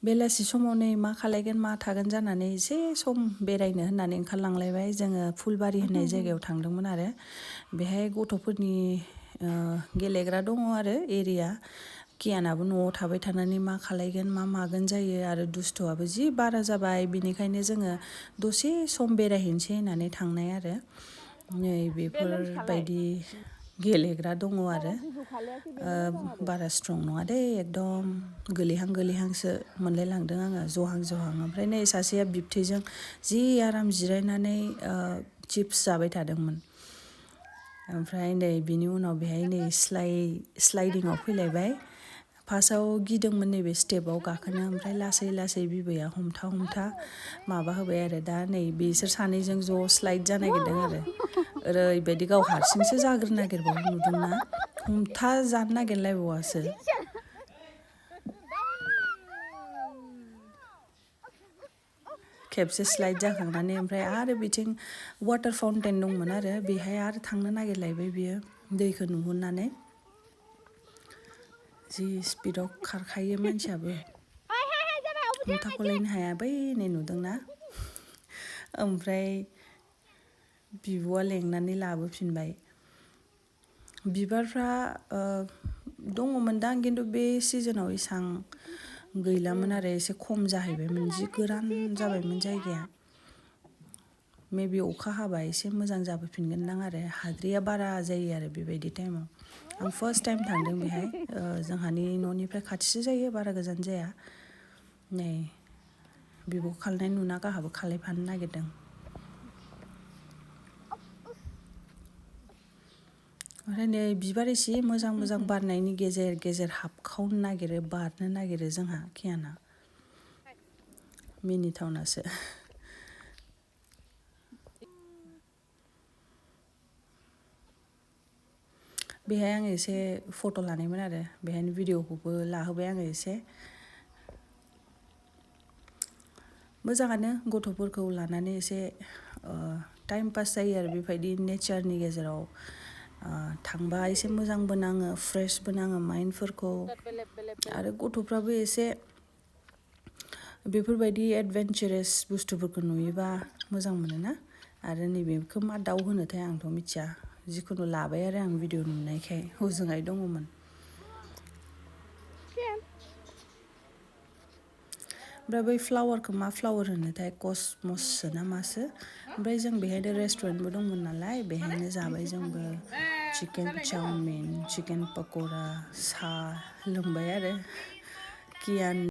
बेलासि समाव नै मा खालायगोन मा थागोन जानानै एसे सम बेरायनो होननानै ओंखारलांलायबाय जोङो फुलबारि होननाय जायगायाव थांदोंमोन आरो बेहाय गथ'फोरनि गेलेग्रा दङ आरो एरिया कियानाबो न'आव थाबाय थानानै मा खालायगोन मा मागोन जायो आरो दुस्थ'आबो जि बारा जाबाय बिनिखायनो जोङो दसे सम बेरायहैनोसै होननानै थांनाय आरो नै बेफोरबायदि गेलेग्रा दङ आरो बारा स्ट्रं नङा दे एकदम गोलैहांसो मोनलायलांदों आङो जहां ओमफ्राय नै सासेया बिबथैजों जि आराम जिरायनानै चिप्स जाबाय थादोंमोन ओमफ्राय नै बिनि उनाव बेहाय नै स्लाइडिंआव फैलायबाय फार्स्टआव गिदोंमोन नैबे स्टेपाव गाखोनो ओमफ्राय लासै बिबैया हमथा माबा होबाय आरो दा नै बिसोर सानैजों ज' स्लाइड जानो नागिरदों आरो ओरैबायदि गाव हारसिंसो जाग्रोनो नागिरबावो नुदोंना हमथा जानो नागिरलायबावासो खेबसे स्लाइड जाखांनानै ओमफ्राय आरो बिथिं वाटार फाउन्टेन दंमोन आरो बेहाय आरो थांनो नागिरलायबाय बियो दैखौ नुहुरनानै जि स्पिडाव खारखायो मानसियाबो हमथाख'लायनो हाया बै नै नुदोंना ओमफ्राय बिब'आ लेंनानै लाबोफिनबाय बिबारफ्रा दङमोनदां खिन्थु बे सिजोनाव इसां गैलामोन आरो एसे खम जाहैबायमोन जि गोरान जाबायमोन जायगाया मेबि अखा हाबा एसे मोजां जाबोफिनगोनदां आरो हाद्रिया बारा जायो आरो बेबायदि टाइमाव आं फार्स्ट टाइम थांदों बेहाय जोंहानि न'निफ्राय खाथिसो जायो बारा गोजान जाया नै बिब'खौ खालायनाय नुना गाहाबो खालायफानो नागिरदों ओमफ्राय नै बिबार एसे मोजां बारनायनि गेजेर हाबखावनो नागिरो बारनो नागिरो जोंहा कियाना मिनिथावनासो बेहाय आङो एसे फट' लानायमोन आरो बेहायनो भिडिअखौबो लाहोबाय आङो एसे मोजाङानो गथ'फोरखौ लानानै एसे टाइम पास जायो आरो बेबायदि नेचारनि गेजेराव थांबा एसे मोजांबो नाङो फ्रेशबो नाङो माइन्डफोरखौ आरो गथ'फ्राबो एसे बेफोरबायदि एडभेन्चारास बुस्थुफोरखौ नुयोबा मोजां मोनोना आरो नैबेखौ मा दाउ होनोथाय आंथ' मिथिया जिखुनु लाबाय आरो आं भिडिअ नुनायखाय हजोंहाय दङमोन ओमफ्राय बै फ्लावारखौ मा फ्लावार होनोथाय कसमससो ना मासो ओमफ्राय जों बेहायनो रेस्टुरेन्टबो दंमोन नालाय बेहायनो जाबाय जोंबो चिकेन चाउमिन चिकेन पक'रा साहा लोंबाय आरो कियान